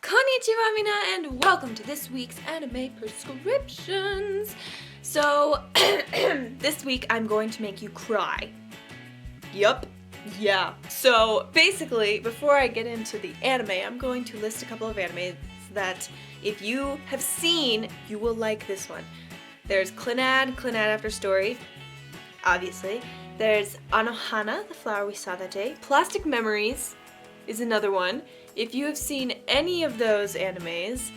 Konnichiwa mina and welcome to this week's anime prescriptions. So, this week I'm going to make you cry. Yup. Yeah. So, basically, before I get into the anime, I'm going to list a couple of animes that if you have seen, you will like this one. There's Clannad After Story, obviously. There's Anohana, the flower we saw that day. Plastic Memories is another one. If you have seen any of those animes,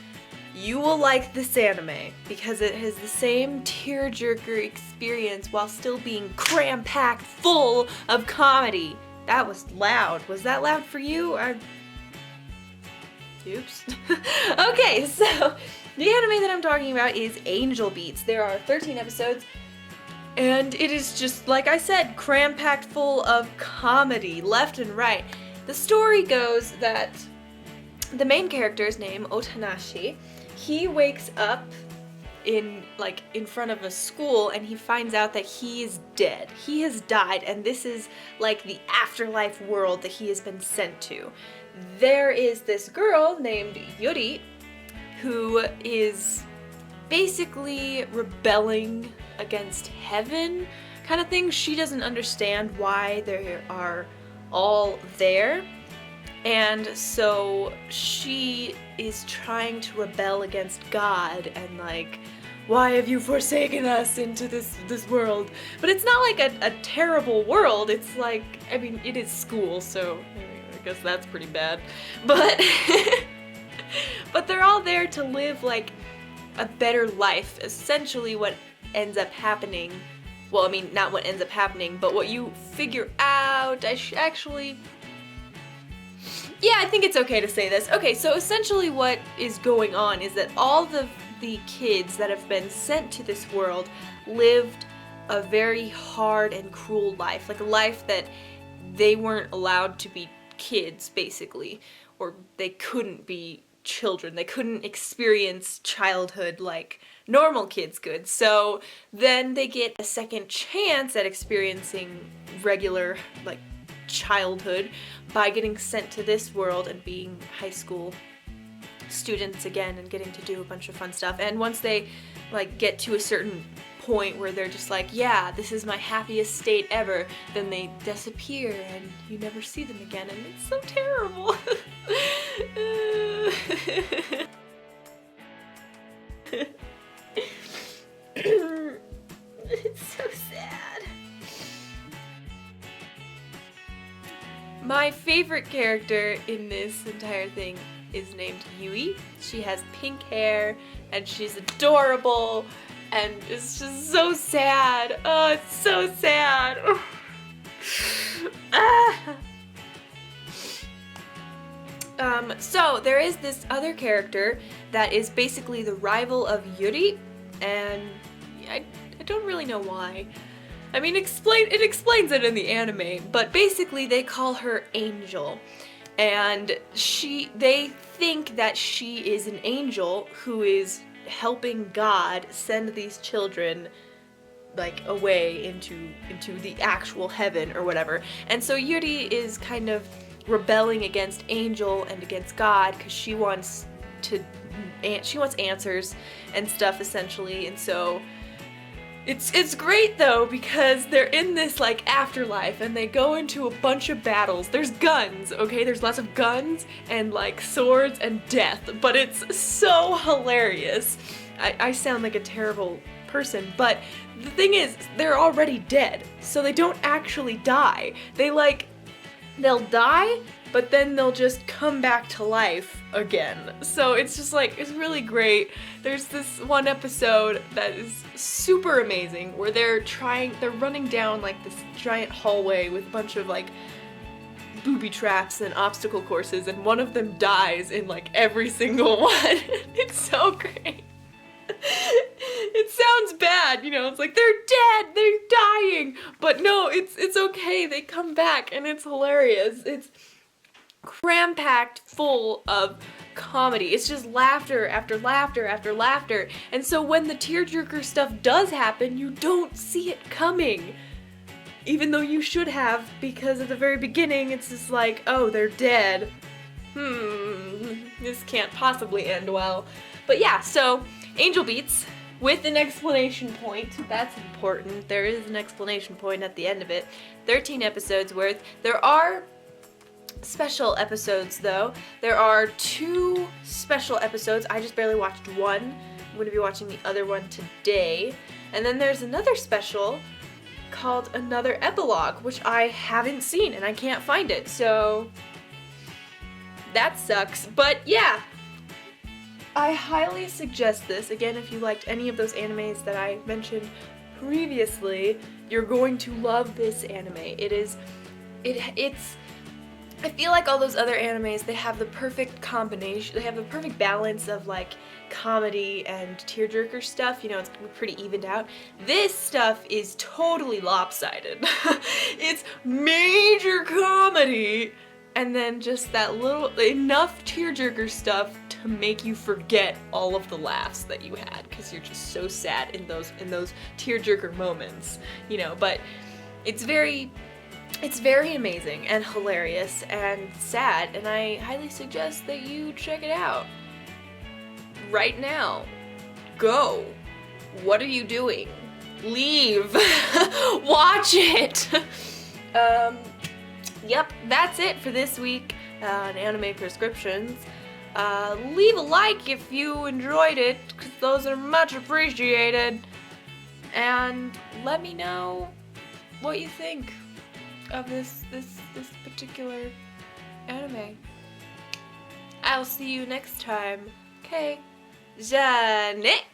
you will like this anime because it has the same tearjerker experience while still being cram-packed full of comedy. That was loud. Was that loud for you? Oops. Okay, so the anime that I'm talking about is Angel Beats. There are 13 episodes, and it is just, like I said, cram-packed full of comedy, left and right. The story goes that the main character's name, Otanashi, he wakes up in front of a school and he finds out that he is dead. He has died, and this is like the afterlife world that he has been sent to. There is this girl named Yuri who is basically rebelling against heaven kind of thing. She doesn't understand why they are all there, and so she is trying to rebel against God and like, why have you forsaken us into this world? But it's not like a terrible world. It's like, I mean, it is school, so I guess that's pretty bad, but but they're all there to live like a better life. Essentially what ends up happening, well, I mean, not what ends up happening, but what you figure out. I think it's okay to say this. Okay, so essentially what is going on is that all the kids that have been sent to this world lived a very hard and cruel life. Like a life that they weren't allowed to be kids, basically. Or they couldn't be children. They couldn't experience childhood like normal kids could. So then they get a second chance at experiencing regular like childhood by getting sent to this world and being high school students again and getting to do a bunch of fun stuff. And once they like get to a certain point where they're just like, yeah, this is my happiest state ever, then they disappear and you never see them again, and it's so terrible. It's so sad. My favorite character in this entire thing is named Yui. She has pink hair and she's adorable and it's just so sad. Oh, it's so sad. So there is this other character that is basically the rival of Yuri, and I don't really know why. I mean, it explains it in the anime, but basically they call her Angel, and they think that she is an angel who is helping God send these children like away into the actual heaven or whatever. And so Yuri is kind of rebelling against Angel and against God because she wants answers and stuff, essentially. And so it's great though, because they're in this like afterlife and they go into a bunch of battles. There's guns, okay? There's lots of guns and like swords and death, but it's so hilarious. I sound like a terrible person, but the thing is, they're already dead, so they don't actually die. They'll die, but then they'll just come back to life again. So it's just like, it's really great. There's this one episode that is super amazing where they're running down like this giant hallway with a bunch of like booby traps and obstacle courses, and one of them dies in like every single one. It's so great. It sounds bad, you know, it's like they're dead, they're dying, but no, it's okay, they come back and it's hilarious. It's cram-packed full of comedy. It's just laughter after laughter after laughter, and so when the tearjerker stuff does happen, you don't see it coming. Even though you should have, because at the very beginning it's just like, oh, they're dead. this can't possibly end well. But yeah, so Angel Beats with an explanation point. That's important. There is an explanation point at the end of it. 13 episodes worth. There are special episodes though. There are 2 special episodes. I just barely watched one. I'm going to be watching the other one today. And then there's another special called Another Epilogue, which I haven't seen and I can't find it. So that sucks. But yeah, I highly suggest this. Again, if you liked any of those animes that I mentioned previously, you're going to love this anime. It's I feel like all those other animes, they have the perfect combination, they have the perfect balance of like comedy and tearjerker stuff, you know, it's pretty evened out. This stuff is totally lopsided. It's major comedy and then just that little, enough tearjerker stuff to make you forget all of the laughs that you had because you're just so sad in those tearjerker moments, you know, but it's very amazing and hilarious and sad, and I highly suggest that you check it out. Right now. Go. What are you doing? Leave. Watch it. Yep, that's it for this week on Anime Prescriptions. Leave a like if you enjoyed it, because those are much appreciated. And let me know what you think of this particular anime. I'll see you next time. Okay. じゃあね